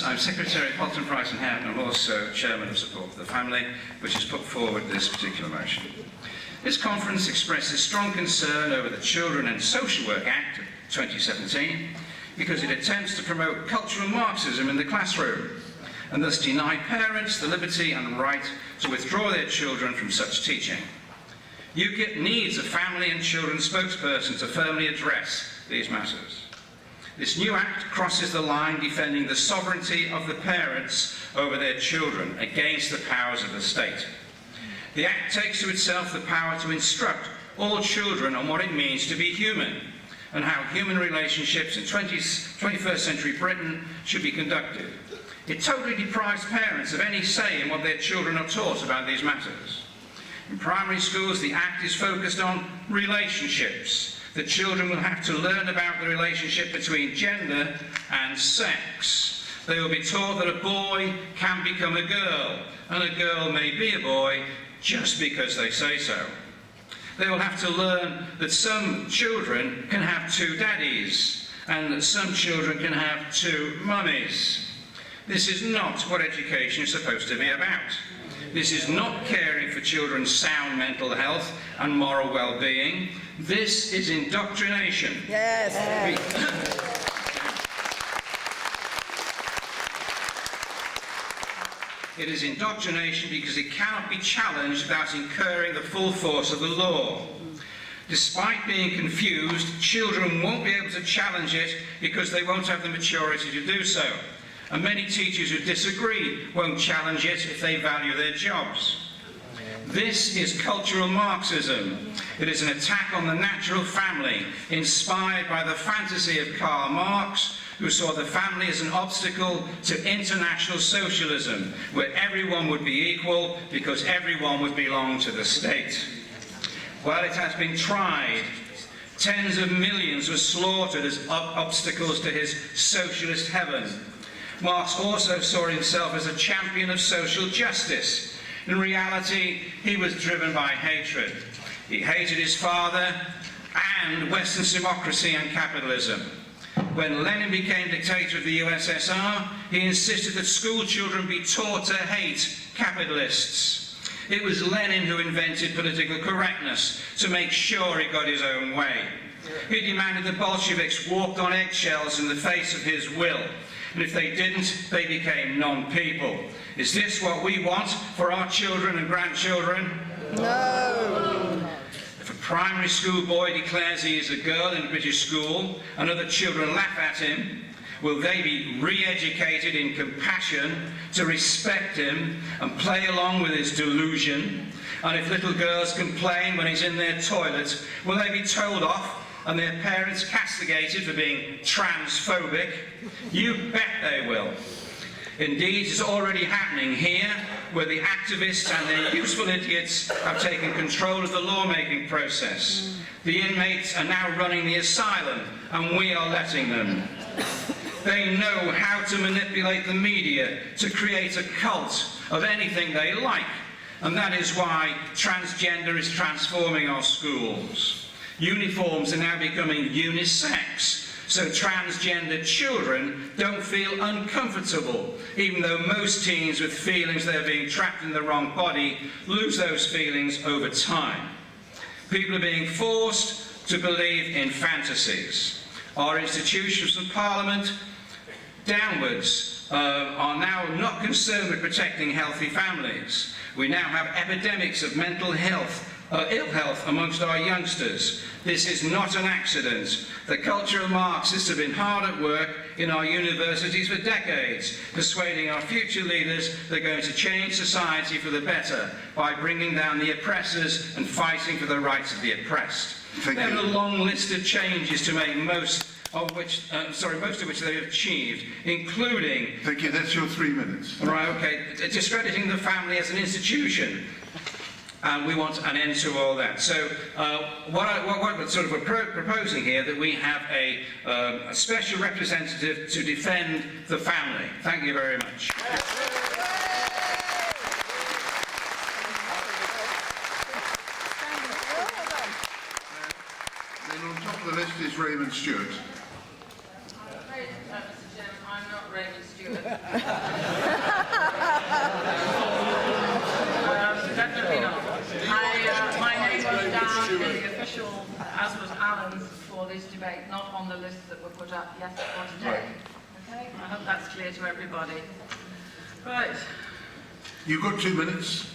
I'm Secretary of Halton, Price and Houghton, and also Chairman of Support for the Family, which has put forward this particular motion. This conference expresses strong concern over the Children and Social Work Act of 2017 because it attempts to promote cultural Marxism in the classroom and thus deny parents the liberty and right to withdraw their children from such teaching. UKIP needs a family and children spokesperson to firmly address these matters. This new act crosses the line defending the sovereignty of the parents over their children against the powers of the state. The act takes to itself the power to instruct all children on what it means to be human and how human relationships in 21st century Britain should be conducted. It totally deprives parents of any say in what their children are taught about these matters. In primary schools, the Act is focused on relationships. The children will have to learn about the relationship between gender and sex. They will be taught that a boy can become a girl, and a girl may be a boy just because they say so. They will have to learn that some children can have two daddies, and that some children can have two mummies. This is not what education is supposed to be about. This is not caring for children's sound mental health and moral well-being. This is indoctrination. Yes. It is indoctrination because it cannot be challenged without incurring the full force of the law. Despite being confused, children won't be able to challenge it because they won't have the maturity to do so. And many teachers who disagree won't challenge it if they value their jobs. This is cultural Marxism. It is an attack on the natural family, inspired by the fantasy of Karl Marx, who saw the family as an obstacle to international socialism, where everyone would be equal because everyone would belong to the state. While it has been tried, tens of millions were slaughtered as obstacles to his socialist heaven. Marx also saw himself as a champion of social justice. In reality, he was driven by hatred. He hated his father and Western democracy and capitalism. When Lenin became dictator of the USSR, he insisted that school children be taught to hate capitalists. It was Lenin who invented political correctness to make sure he got his own way. He demanded the Bolsheviks walked on eggshells in the face of his will. And if they didn't, they became non-people. Is this what we want for our children and grandchildren? No. If a primary school boy declares he is a girl in a British school and other children laugh at him, will they be re-educated in compassion to respect him and play along with his delusion? And if little girls complain when he's in their toilet, will they be told off and their parents castigated for being transphobic? You bet they will. Indeed, it's already happening here, where the activists and their useful idiots have taken control of the lawmaking process. The inmates are now running the asylum, and we are letting them. They know how to manipulate the media to create a cult of anything they like, and that is why transgender is transforming our schools. Uniforms are now becoming unisex, so transgender children don't feel uncomfortable, even though most teens with feelings they're being trapped in the wrong body lose those feelings over time. People are being forced to believe in fantasies. Our institutions from Parliament downwards are now not concerned with protecting healthy families. We now have epidemics of mental health, ill health amongst our youngsters. This is not an accident. The cultural Marxists have been hard at work in our universities for decades, persuading our future leaders they're going to change society for the better by bringing down the oppressors and fighting for the rights of the oppressed. There are a long list of changes to make, most of which they have achieved, including... Thank you, that's your 3 minutes. Right, okay. Discrediting the family as an institution. And we want an end to all that. So what we're sort of proposing here, that we have a special representative to defend the family. Thank you very much. Then on top of the list is Raymond Stewart. Mr. Chairman, I'm not Raymond Stewart. Definitely not. My name was down in the official, as was Alan's, for this debate, not on the list that were put up yesterday or today. Okay? I hope that's clear to everybody. Right. You've got 2 minutes.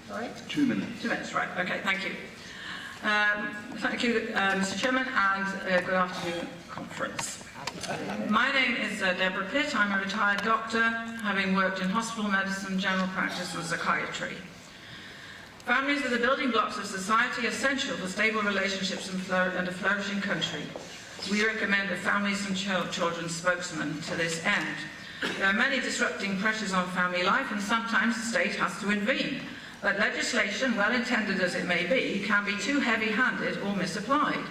Sorry? 2 minutes. 2 minutes, right. Okay, thank you. Thank you, Mr. Chairman, and good afternoon, conference. My name is Deborah Pitt. I'm a retired doctor, having worked in hospital medicine, general practice and psychiatry. Families are the building blocks of society, essential for stable relationships and a flourishing country. We recommend a families and children's spokesman to this end. There are many disrupting pressures on family life, and sometimes the state has to intervene. But legislation, well intended as it may be, can be too heavy-handed or misapplied.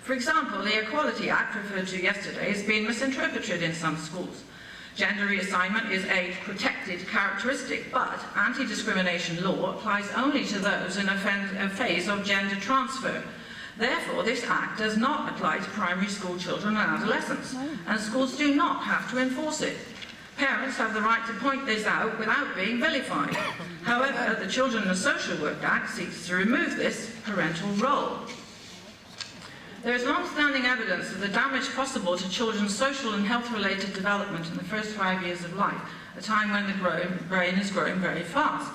For example, the Equality Act referred to yesterday has been misinterpreted in some schools. Gender reassignment is a protected characteristic, but anti-discrimination law applies only to those in a phase of gender transfer. Therefore, this Act does not apply to primary school children and adolescents, and schools do not have to enforce it. Parents have the right to point this out without being vilified. However, the Children and Social Work Act seeks to remove this parental role. There is long-standing evidence of the damage possible to children's social and health-related development in the first 5 years of life, a time when the brain is growing very fast.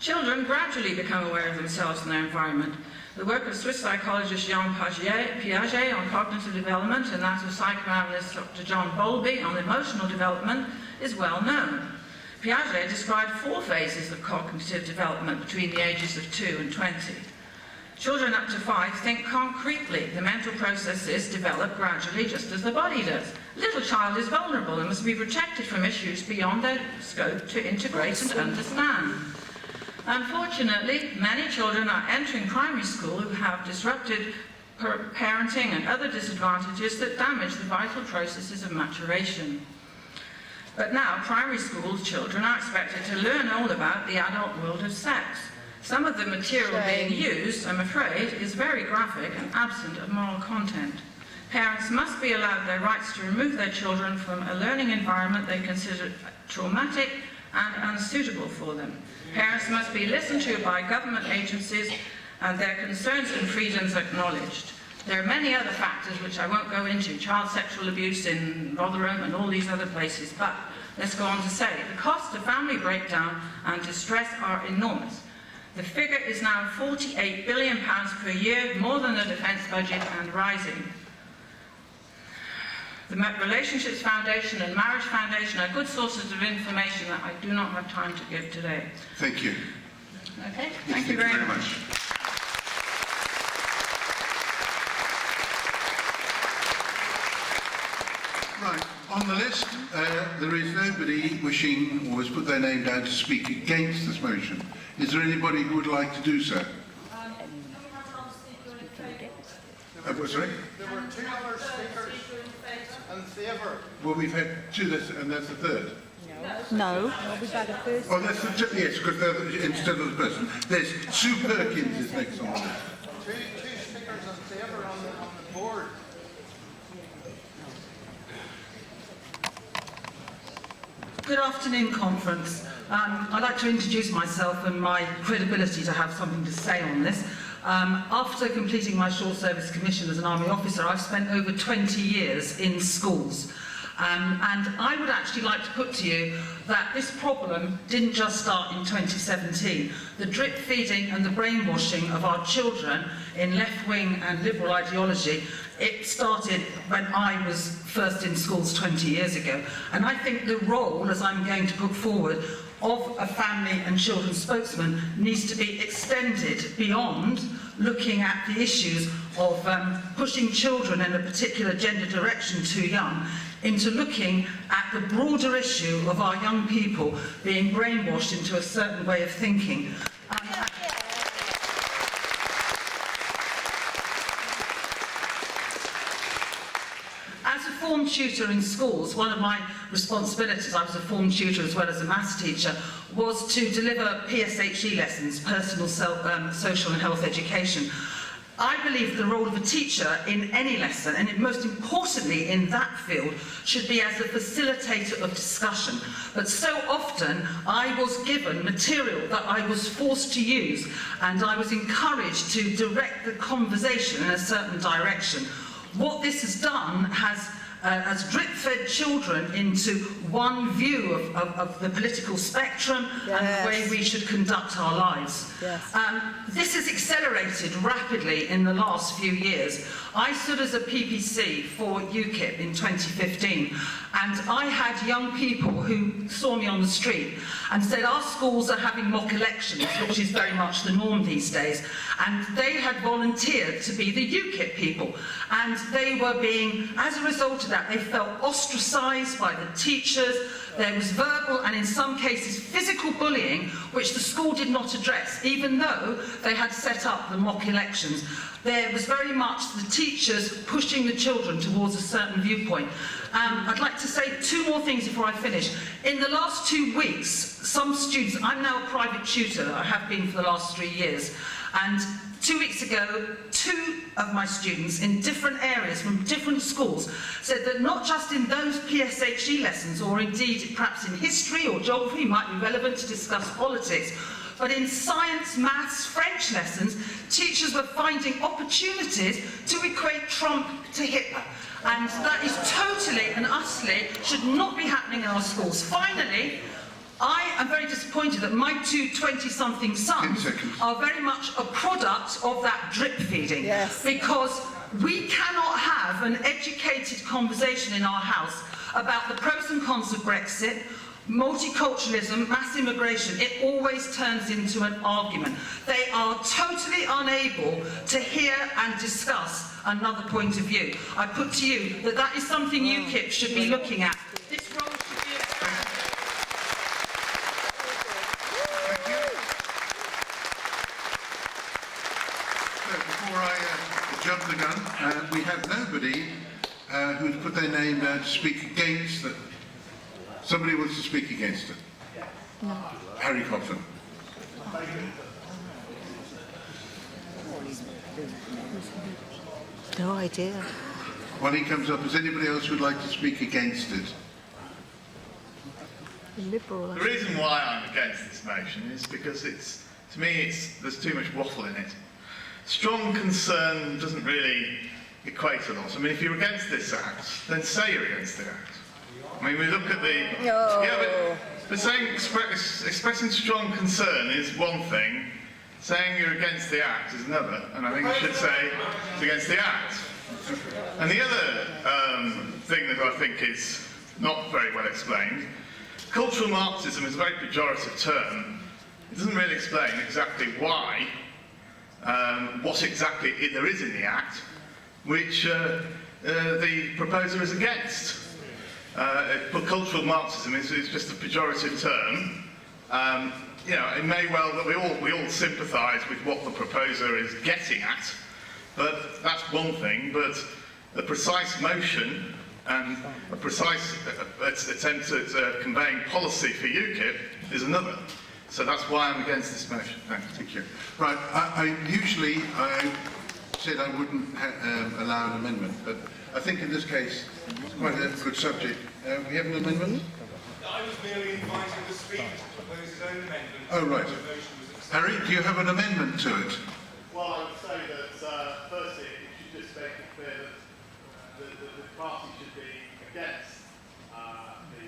Children gradually become aware of themselves and their environment. The work of Swiss psychologist Jean Piaget on cognitive development and that of psychoanalyst Dr. John Bowlby on emotional development is well known. Piaget described 4 phases of cognitive development between the ages of 2 and 20. Children up to 5 think concretely. The mental processes develop gradually just as the body does. A little child is vulnerable and must be protected from issues beyond their scope to integrate and understand. Unfortunately, many children are entering primary school who have disrupted parenting and other disadvantages that damage the vital processes of maturation. But now, primary school children are expected to learn all about the adult world of sex. Some of the material being used, I'm afraid, is very graphic and absent of moral content. Parents must be allowed their rights to remove their children from a learning environment they consider traumatic and unsuitable for them. Parents must be listened to by government agencies and their concerns and freedoms acknowledged. There are many other factors which I won't go into, child sexual abuse in Rotherham and all these other places, but let's go on to say the cost of family breakdown and distress are enormous. The figure is now £48 billion per year, more than the defence budget and rising. The Relationships Foundation and Marriage Foundation are good sources of information that I do not have time to give today. Thank you. Okay, thank you very much. Right, on the list, there is nobody wishing or has put their name down to speak against this motion. Is there anybody who would like to do so? Sorry? There were 2 other speakers in favour. Well, we've had 2, and that's the third. No, we've had a first. Oh, that's the, yes, because instead of the person. There's Sue Perkins is next on the list. Two speakers in favour on the board. Good afternoon, conference. I'd like to introduce myself and my credibility to have something to say on this. After completing my short service commission as an army officer, I've spent over 20 years in schools. And I would actually like to put to you that this problem didn't just start in 2017. The drip feeding and the brainwashing of our children in left-wing and liberal ideology, it started when I was first in schools 20 years ago. And I think the role, as I'm going to put forward, of a family and children's spokesman needs to be extended beyond looking at the issues of pushing children in a particular gender direction too young, into looking at the broader issue of our young people being brainwashed into a certain way of thinking. As a form tutor in schools, one of my responsibilities, I was a form tutor as well as a maths teacher, was to deliver PSHE lessons, personal, social and health education. I believe the role of a teacher in any lesson, and most importantly in that field, should be as a facilitator of discussion. But so often I was given material that I was forced to use, and I was encouraged to direct the conversation in a certain direction. What this has done has drip-fed children into one view of the political spectrum and the way we should conduct our lives. This has accelerated rapidly in the last few years. I stood as a PPC for UKIP in 2015, and I had young people who saw me on the street and said, our schools are having mock elections, which is very much the norm these days, and they had volunteered to be the UKIP people, and they were being, as a result of that, they felt ostracised by the teachers. There was verbal and in some cases physical bullying, which the school did not address, even though they had set up the mock elections. There was very much the teachers pushing the children towards a certain viewpoint. I'd like to say two more things before I finish. In the last 2 weeks, some students, I'm now a private tutor, I have been for the last 3 years, and 2 weeks ago, 2 of my students in different areas from different schools said that not just in those PSHE lessons, or indeed perhaps in history or geography might be relevant to discuss politics, but in science, maths, French lessons, teachers were finding opportunities to equate Trump to Hitler. And that is totally and utterly should not be happening in our schools. Finally, I am very disappointed that my 2 20-something sons are very much a product of that drip feeding. Because we cannot have an educated conversation in our house about the pros and cons of Brexit, multiculturalism, mass immigration. It always turns into an argument. They are totally unable to hear and discuss another point of view. I put to you that that is something UKIP should be looking at. This role should be Before I jump the gun, we have nobody who's put their name down to speak against it. Somebody wants to speak against it? No. Harry Coffin. No idea. While he comes up, is anybody else who'd like to speak against it? Liberal. The reason why I'm against this motion is because to me, there's too much waffle in it. Strong concern doesn't really equate a lot. I mean, if you're against this act, then say you're against the act. I mean, we look at the... No. Yeah, but saying, expressing strong concern is one thing, saying you're against the act is another, and I think you should say it's against the act. And the other thing that I think is not very well explained, cultural Marxism is a very pejorative term. It doesn't really explain exactly why, what exactly there is in the act, which the proposer is against. Cultural Marxism is just a pejorative term. You know, it may well that we all sympathise with what the proposer is getting at, but that's one thing. But a precise motion and a precise attempt at conveying policy for UKIP is another. So that's why I'm against this motion. Thank you. Right, I usually said I wouldn't allow an amendment, but I think in this case it's quite a good subject. We have an amendment? I was merely inviting the speaker to propose his own amendment. Oh, right. The motion was accepted. Harry, do you have an amendment to it? Well, I would say that firstly, it should just make it clear that the party should be against the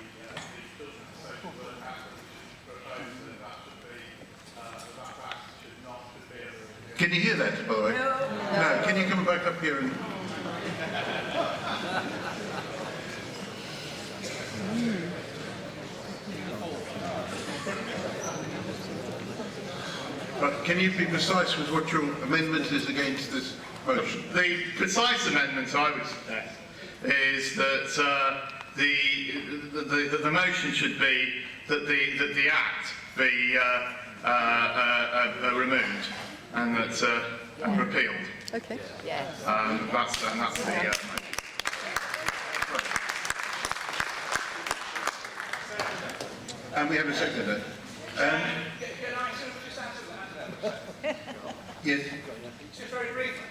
children's social work act, that we should propose that should be that act should be a... Can you hear that, by the way? No. Can you come back up here and... Right, can you be precise with what your amendment is against this motion? The precise amendment I would suggest is that the motion should be that the act be removed and that and repealed. Okay. Yes. That's the motion. And we have a seconder. Can I sort of just answer that? Yes. Just very briefly.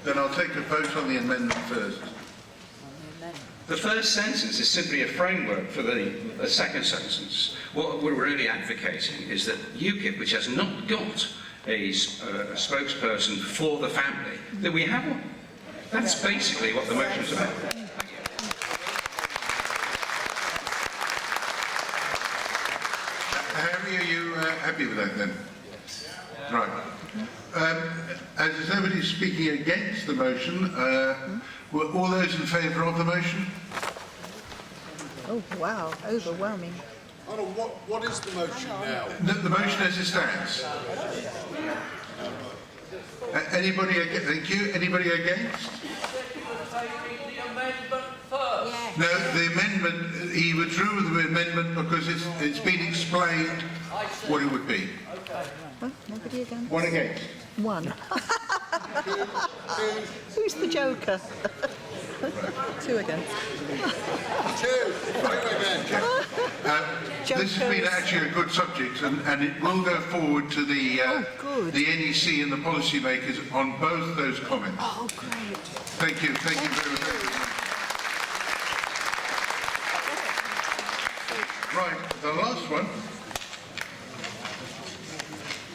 Then I'll take a vote on the amendment first. The first sentence is simply a framework for the second sentence. What we're really advocating is that UKIP, which has not got a spokesperson for the family, that we have one. That's basically what the motion's about. Harry, are you happy with that then? Right. As there's nobody speaking against the motion, were all those in favour of the motion? Oh, wow, overwhelming. Hold on, what is the motion now? The motion as it stands. Anybody against? Thank you. Anybody against? No, the amendment, he withdrew the amendment because it's been explained what it would be. Well, nobody against? One against. One. Who's the joker? Two against. Two again. This has been actually a good subject, and it will go forward to the good. the NEC and the policymakers on both those comments. Oh, great. Thank you. Thank you very much. Right, the last one.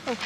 Oh,